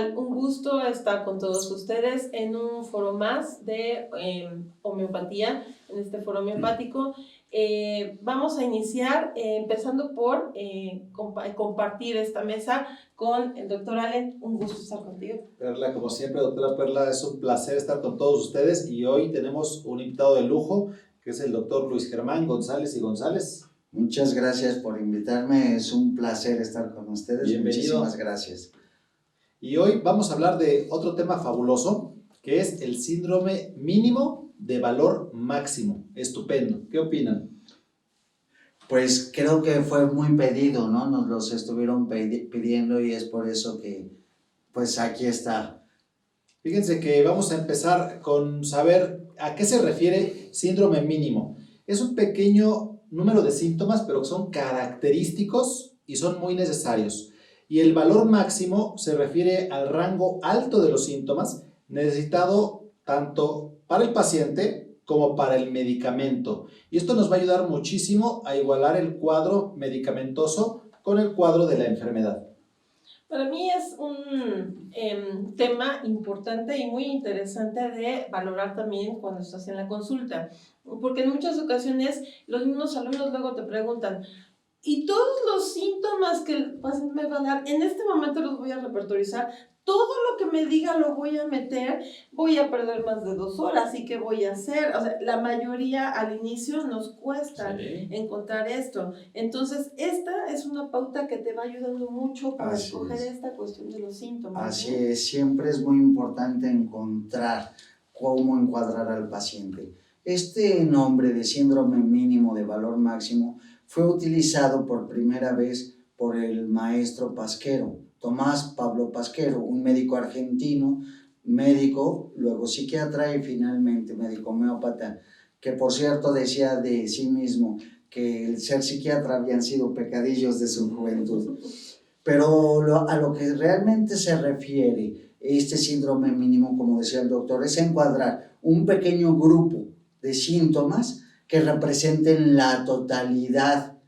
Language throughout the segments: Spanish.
tal? Un gusto estar con todos ustedes en un foro más de homeopatía, en este foro homeopático. Vamos a iniciar empezando por compartir esta mesa con el doctor Allen. Un gusto estar contigo. Perla, como siempre, doctora Perla, es un placer estar con todos ustedes y hoy tenemos un invitado de lujo que es el doctor Luis Germán González y González. Muchas gracias por invitarme, es un placer estar con ustedes. Bienvenido. Muchísimas gracias. Y hoy vamos a hablar de otro tema fabuloso, que es el síndrome mínimo de valor máximo. Estupendo. ¿Qué opinan? Pues creo que fue muy pedido, ¿no? Nos los estuvieron pidiendo y es por eso que, pues aquí está. Fíjense que vamos a empezar con saber a qué se refiere síndrome mínimo. Es un pequeño número de síntomas, pero son característicos y son muy necesarios. Y el valor máximo se refiere al rango alto de los síntomas necesitado tanto para el paciente como para el medicamento. Y esto nos va a ayudar muchísimo a igualar el cuadro medicamentoso con el cuadro de la enfermedad. Para mí es un tema importante y muy interesante de valorar también cuando estás en la consulta, porque en muchas ocasiones los mismos alumnos luego te preguntan, ¿y todos los síntomas que el paciente me va a dar, en este momento los voy a repertorizar? Todo lo que me diga lo voy a meter, voy a perder más de 2 horas, ¿y qué voy a hacer? O sea, la mayoría al inicio nos cuesta encontrar esto. Entonces, esta es una pauta que te va ayudando mucho para escoger esta cuestión de los síntomas. Así es, siempre es muy importante encontrar cómo encuadrar al paciente. Este nombre de síndrome mínimo de valor máximo fue utilizado por primera vez por el maestro Pasquero, Tomás Pablo Pasquero, un médico argentino, médico, luego psiquiatra y finalmente médico homeópata, que por cierto decía de sí mismo que el ser psiquiatra habían sido pecadillos de su juventud. Pero a lo que realmente se refiere este síndrome mínimo, como decía el doctor, es encuadrar un pequeño grupo de síntomas que representen la totalidad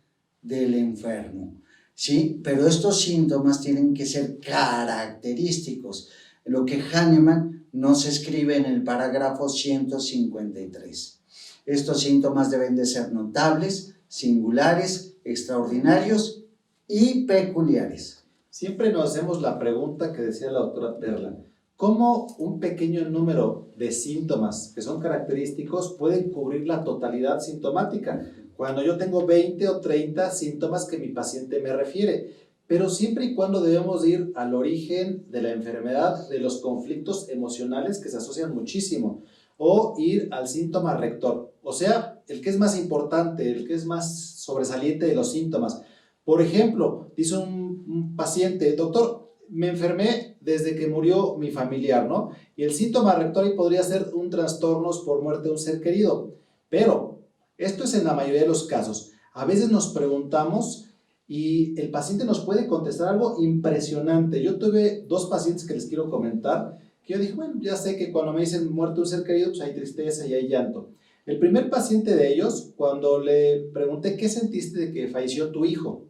del enfermo, ¿sí? Pero estos síntomas tienen que ser característicos, lo que Hahnemann nos escribe en el parágrafo 153. Estos síntomas deben de ser notables, singulares, extraordinarios y peculiares. Siempre nos hacemos la pregunta que decía la doctora Perla, ¿cómo un pequeño número de síntomas que son característicos pueden cubrir la totalidad sintomática? Cuando yo tengo 20 o 30 síntomas que mi paciente me refiere, pero siempre y cuando debemos ir al origen de la enfermedad, de los conflictos emocionales que se asocian muchísimo, o ir al síntoma rector, o sea, el que es más importante, el que es más sobresaliente de los síntomas. Por ejemplo, dice un paciente, doctor, me enfermé desde que murió mi familiar, ¿no? Y el síntoma rector ahí podría ser un trastorno por muerte de un ser querido, pero esto es en la mayoría de los casos. A veces nos preguntamos y el paciente nos puede contestar algo impresionante. Yo tuve 2 pacientes que les quiero comentar, que yo dije, bueno, ya sé que cuando me dicen muerte de un ser querido, pues hay tristeza y hay llanto. El primer paciente de ellos, cuando le pregunté, ¿qué sentiste de que falleció tu hijo?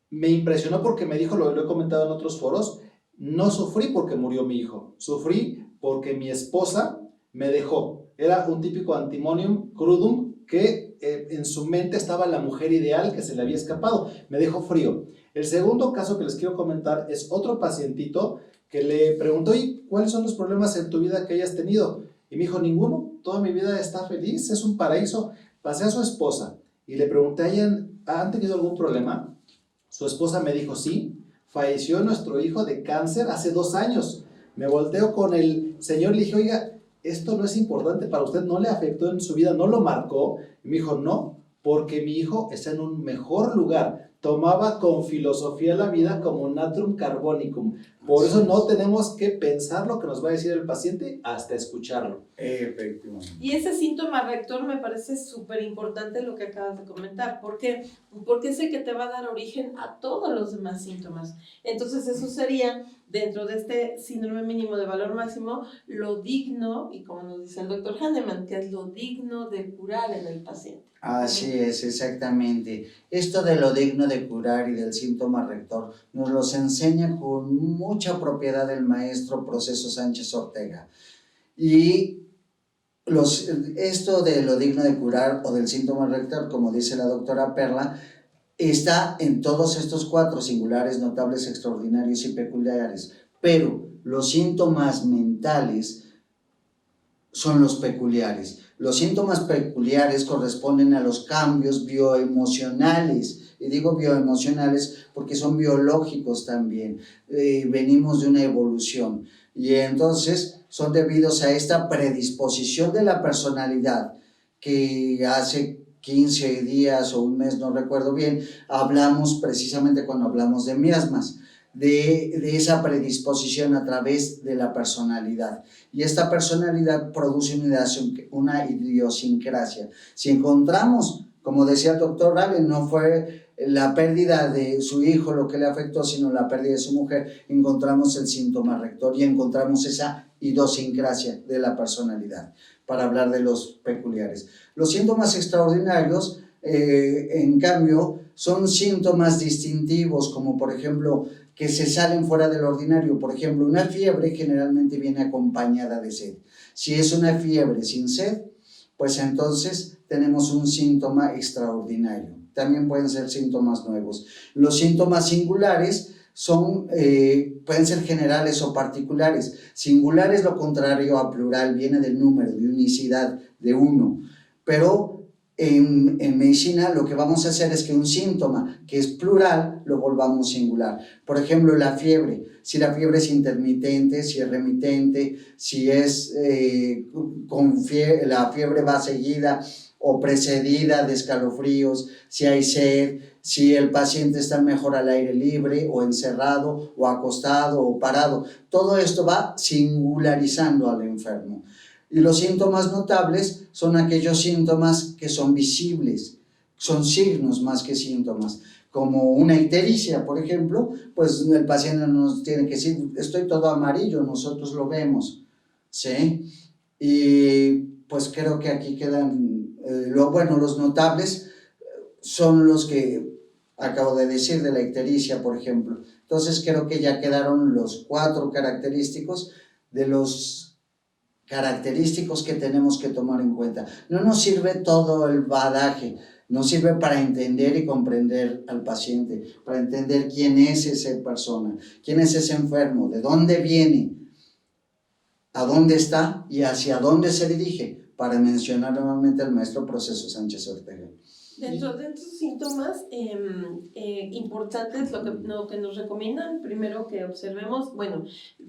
Me impresionó porque me dijo, lo he comentado en otros foros, no sufrí porque murió mi hijo, sufrí porque mi esposa me dejó. Era un típico antimonium crudum que en su mente estaba la mujer ideal que se le había escapado. Me dejó frío. El segundo caso que les quiero comentar es otro pacientito que le preguntó, ¿y cuáles son los problemas en tu vida que hayas tenido? Y me dijo, ninguno, toda mi vida está feliz, es un paraíso. Pasé a su esposa y le pregunté, ¿han tenido algún problema? Su esposa me dijo, sí, falleció nuestro hijo de cáncer hace 2 años. Me volteo con el señor y le dije, oiga, esto no es importante para usted, no le afectó en su vida, no lo marcó. Y me dijo, no, porque mi hijo está en un mejor lugar. Tomaba con filosofía la vida como natrum carbonicum. Por eso no tenemos que pensar lo que nos va a decir el paciente hasta escucharlo. Efectivamente. Y ese síntoma rector me parece súper importante lo que acabas de comentar. ¿Por qué? Porque es el que te va a dar origen a todos los demás síntomas. Entonces eso sería, dentro de este síndrome mínimo de valor máximo, lo digno, y como nos dice el doctor Hahnemann, que es lo digno de curar en el paciente. Así es, exactamente. Esto de lo digno de curar y del síntoma rector nos los enseña con mucha propiedad el maestro Proceso Sánchez Ortega. Y esto de lo digno de curar o del síntoma rector, como dice la doctora Perla, está en todos estos 4: singulares, notables, extraordinarios y peculiares. Pero los síntomas mentales son los peculiares. Los síntomas peculiares corresponden a los cambios bioemocionales. Y digo bioemocionales porque son biológicos también. Venimos de una evolución. Y entonces son debidos a esta predisposición de la personalidad que hace 15 días o un mes, no recuerdo bien, hablamos precisamente cuando hablamos de miasmas, de esa predisposición a través de la personalidad. Y esta personalidad produce una idiosincrasia. Si encontramos, como decía el doctor Allen, no fue la pérdida de su hijo lo que le afectó, sino la pérdida de su mujer, encontramos el síntoma rector y encontramos esa idiosincrasia de la personalidad, para hablar de los peculiares. Los síntomas extraordinarios, en cambio, son síntomas distintivos, como por ejemplo, que se salen fuera del ordinario. Por ejemplo, una fiebre generalmente viene acompañada de sed. Si es una fiebre sin sed, pues entonces tenemos un síntoma extraordinario. También pueden ser síntomas nuevos. Los síntomas singulares pueden ser generales o particulares. Singular es lo contrario a plural, viene del número, de unicidad, de uno. Pero en medicina lo que vamos a hacer es que un síntoma que es plural lo volvamos singular. Por ejemplo, la fiebre. Si la fiebre es intermitente, si es remitente, si es la fiebre va seguida o precedida de escalofríos, si hay sed, si el paciente está mejor al aire libre o encerrado o acostado o parado. Todo esto va singularizando al enfermo. Y los síntomas notables son aquellos síntomas que son visibles, son signos más que síntomas. Como una ictericia, por ejemplo, pues el paciente nos tiene que decir, estoy todo amarillo, nosotros lo vemos, ¿sí? Y pues creo que aquí quedan, los notables son los que acabo de decir de la ictericia, por ejemplo. Entonces creo que ya quedaron los 4 característicos de los característicos que tenemos que tomar en cuenta. No nos sirve todo el badaje, nos sirve para entender y comprender al paciente, para entender quién es esa persona, quién es ese enfermo, de dónde viene, a dónde está y hacia dónde se dirige, para mencionar nuevamente al maestro Proceso Sánchez Ortega. Dentro de estos síntomas importantes, lo que nos recomiendan primero que observemos,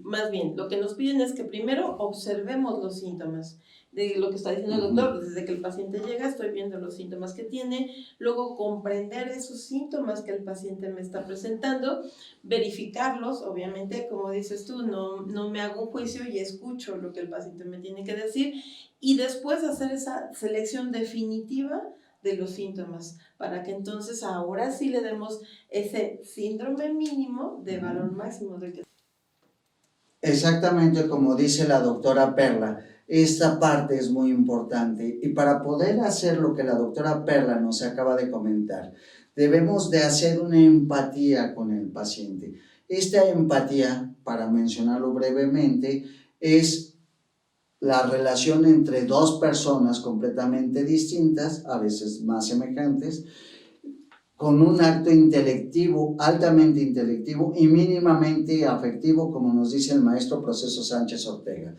más bien, lo que nos piden es que primero observemos los síntomas. De lo que está diciendo el doctor, desde que el paciente llega estoy viendo los síntomas que tiene, luego comprender esos síntomas que el paciente me está presentando, verificarlos, obviamente, como dices tú, no me hago un juicio y escucho lo que el paciente me tiene que decir, y después hacer esa selección definitiva de los síntomas, para que entonces ahora sí le demos ese síndrome mínimo de valor máximo. Exactamente como dice la doctora Perla, esta parte es muy importante, y para poder hacer lo que la doctora Perla nos acaba de comentar, debemos de hacer una empatía con el paciente. Esta empatía, para mencionarlo brevemente, es la relación entre 2 personas completamente distintas, a veces más semejantes, con un acto intelectivo, altamente intelectivo y mínimamente afectivo, como nos dice el maestro Proceso Sánchez Ortega.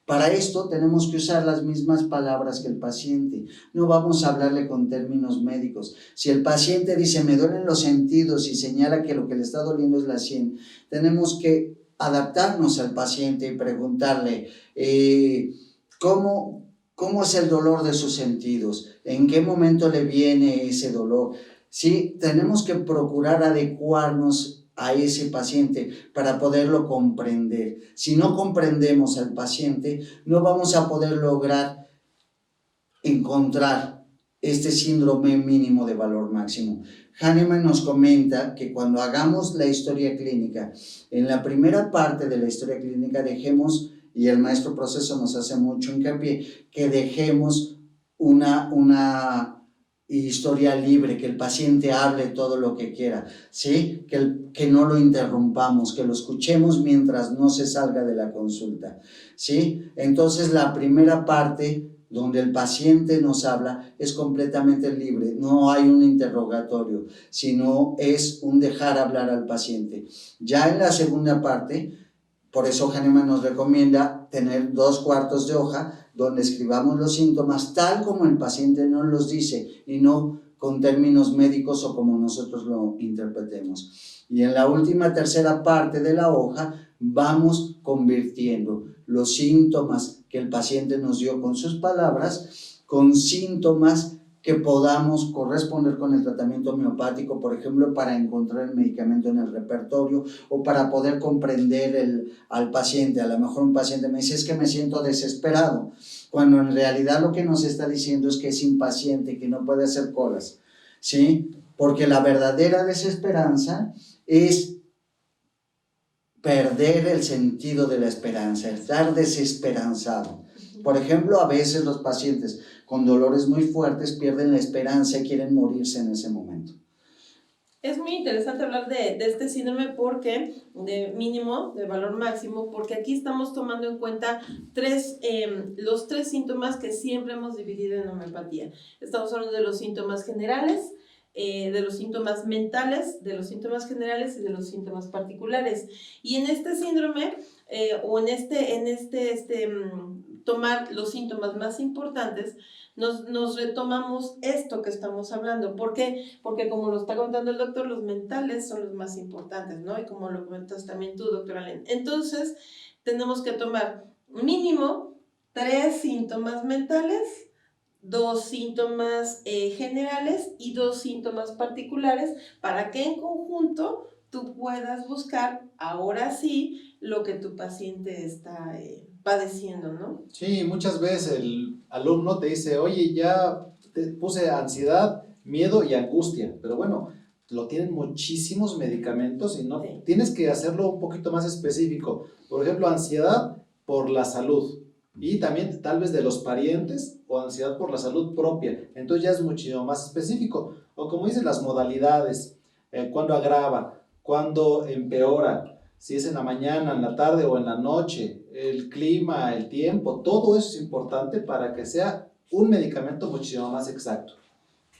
Para esto tenemos que usar las mismas palabras que el paciente. No vamos a hablarle con términos médicos. Si el paciente dice, me duelen los sentidos, y señala que lo que le está doliendo es la sien, tenemos que adaptarnos al paciente y preguntarle, ¿cómo es el dolor de sus sentidos? ¿En qué momento le viene ese dolor? Sí, tenemos que procurar adecuarnos a ese paciente para poderlo comprender. Si no comprendemos al paciente, no vamos a poder lograr encontrar este síndrome mínimo de valor máximo. Hahnemann nos comenta que cuando hagamos la historia clínica, en la primera parte de la historia clínica dejemos, y el maestro Proceso nos hace mucho hincapié, que dejemos una historia libre, que el paciente hable todo lo que quiera, ¿sí? Que no lo interrumpamos, que lo escuchemos mientras no se salga de la consulta, ¿sí? Entonces la primera parte donde el paciente nos habla es completamente libre, no hay un interrogatorio, sino es un dejar hablar al paciente. Ya en la segunda parte, por eso Hahnemann nos recomienda tener 2 cuartos de hoja donde escribamos los síntomas tal como el paciente nos los dice y no con términos médicos o como nosotros lo interpretemos. Y en la última tercera parte de la hoja vamos convirtiendo los síntomas que el paciente nos dio con sus palabras con síntomas que podamos corresponder con el tratamiento homeopático, por ejemplo, para encontrar el medicamento en el repertorio o para poder comprender al paciente. A lo mejor un paciente me dice, es que me siento desesperado, cuando en realidad lo que nos está diciendo es que es impaciente, que no puede hacer colas, ¿sí? Porque la verdadera desesperanza es perder el sentido de la esperanza, estar desesperanzado. Por ejemplo, a veces los pacientes con dolores muy fuertes pierden la esperanza y quieren morirse en ese momento. Es muy interesante hablar de este síndrome porque, de mínimo, de valor máximo, porque aquí estamos tomando en cuenta los 3 síntomas que siempre hemos dividido en homeopatía. Estamos hablando de los síntomas generales, de los síntomas mentales, de los síntomas generales y de los síntomas particulares. Y en este síndrome, o tomar los síntomas más importantes, nos retomamos esto que estamos hablando. ¿Por qué? Porque como lo está contando el doctor, los mentales son los más importantes, ¿no? Y como lo comentas también tú, doctora Allen. Entonces, tenemos que tomar mínimo 3 síntomas mentales, 2 síntomas generales y 2 síntomas particulares para que en conjunto tú puedas buscar, ahora sí, lo que tu paciente está padeciendo, ¿no? Sí, muchas veces el alumno te dice, oye, ya te puse ansiedad, miedo y angustia, pero bueno, lo tienen muchísimos medicamentos y no Sí. tienes que hacerlo un poquito más específico. Por ejemplo, ansiedad por la salud y también tal vez de los parientes o ansiedad por la salud propia. Entonces ya es muchísimo más específico. O como dicen las modalidades, cuándo agrava, cuándo empeora, si es en la mañana, en la tarde o en la noche, el clima, el tiempo, todo eso es importante para que sea un medicamento muchísimo más exacto.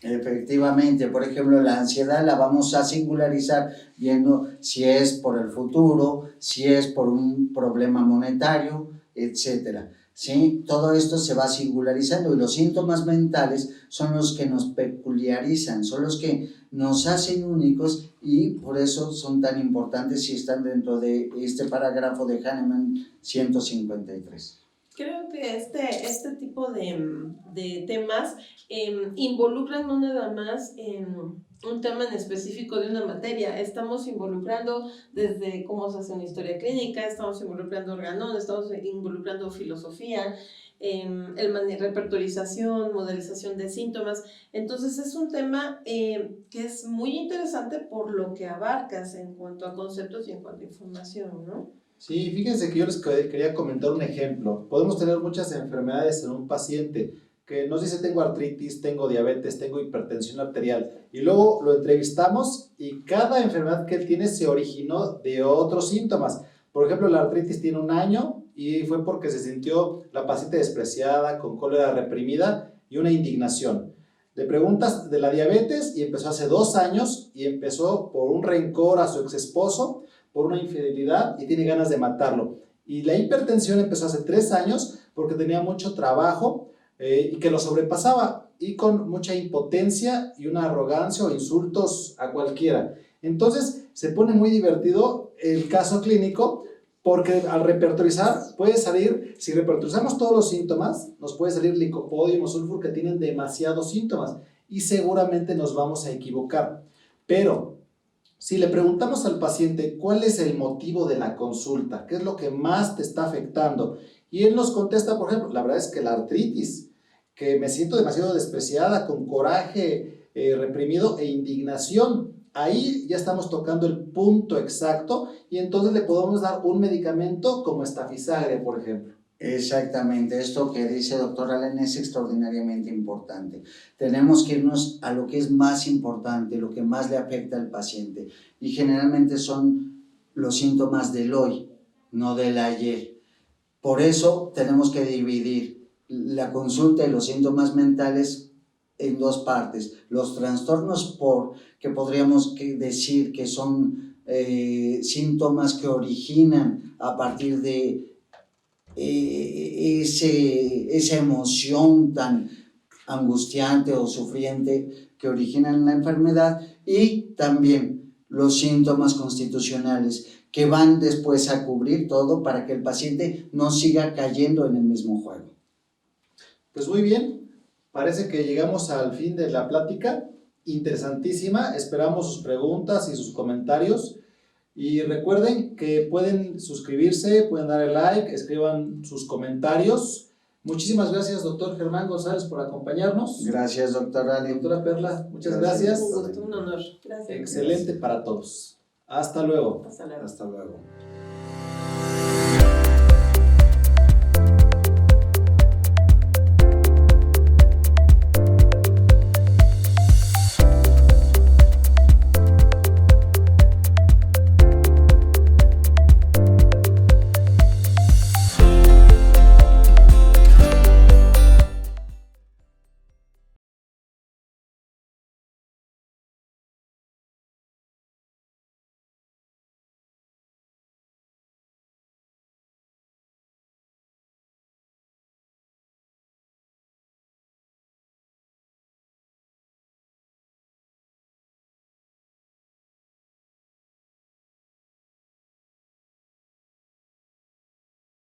Efectivamente, por ejemplo, la ansiedad la vamos a singularizar viendo si es por el futuro, si es por un problema monetario, etcétera. ¿Sí? Todo esto se va singularizando y los síntomas mentales son los que nos peculiarizan, son los que nos hacen únicos y por eso son tan importantes y están dentro de este parágrafo de Hahnemann 153. Creo que este tipo de temas involucran no nada más un tema en específico de una materia. Estamos involucrando desde cómo se hace una historia clínica, estamos involucrando organón, estamos involucrando filosofía, repertorización, modelización de síntomas. Entonces es un tema que es muy interesante por lo que abarcas en cuanto a conceptos y en cuanto a información, ¿no? Sí, fíjense que yo les quería comentar un ejemplo. Podemos tener muchas enfermedades en un paciente que nos dice tengo artritis, tengo diabetes, tengo hipertensión arterial y luego lo entrevistamos y cada enfermedad que él tiene se originó de otros síntomas. Por ejemplo, la artritis tiene 1 año y fue porque se sintió la paciente despreciada, con cólera reprimida y una indignación. Le preguntas de la diabetes y empezó hace 2 años y empezó por un rencor a su ex esposo, por una infidelidad y tiene ganas de matarlo. Y la hipertensión empezó hace 3 años porque tenía mucho trabajo y que lo sobrepasaba y con mucha impotencia y una arrogancia o insultos a cualquiera. Entonces se pone muy divertido el caso clínico porque al repertorizar puede salir, si repertorizamos todos los síntomas, nos puede salir licopodio y mosulfur que tienen demasiados síntomas y seguramente nos vamos a equivocar. Pero si le preguntamos al paciente cuál es el motivo de la consulta, qué es lo que más te está afectando, y él nos contesta, por ejemplo, la verdad es que la artritis, que me siento demasiado despreciada, con coraje reprimido e indignación, ahí ya estamos tocando el punto exacto y entonces le podemos dar un medicamento como Estafisagria, por ejemplo. Exactamente, esto que dice doctor Allen es extraordinariamente importante. Tenemos que irnos a lo que es más importante, lo que más le afecta al paciente. Y generalmente son los síntomas del hoy, no del ayer. Por eso tenemos que dividir la consulta y los síntomas mentales en dos partes. Los trastornos que podríamos decir que son síntomas que originan a partir de esa emoción tan angustiante o sufriente que originan la enfermedad, y también los síntomas constitucionales que van después a cubrir todo para que el paciente no siga cayendo en el mismo juego. Pues muy bien, parece que llegamos al fin de la plática, interesantísima, esperamos sus preguntas y sus comentarios. Y recuerden que pueden suscribirse, pueden darle like, escriban sus comentarios. Muchísimas gracias, doctor Germán González, por acompañarnos. Gracias, doctora Ali. Doctora Perla, muchas gracias. Un gusto, un honor. Gracias. Excelente para todos. Hasta luego. Hasta luego. Hasta luego.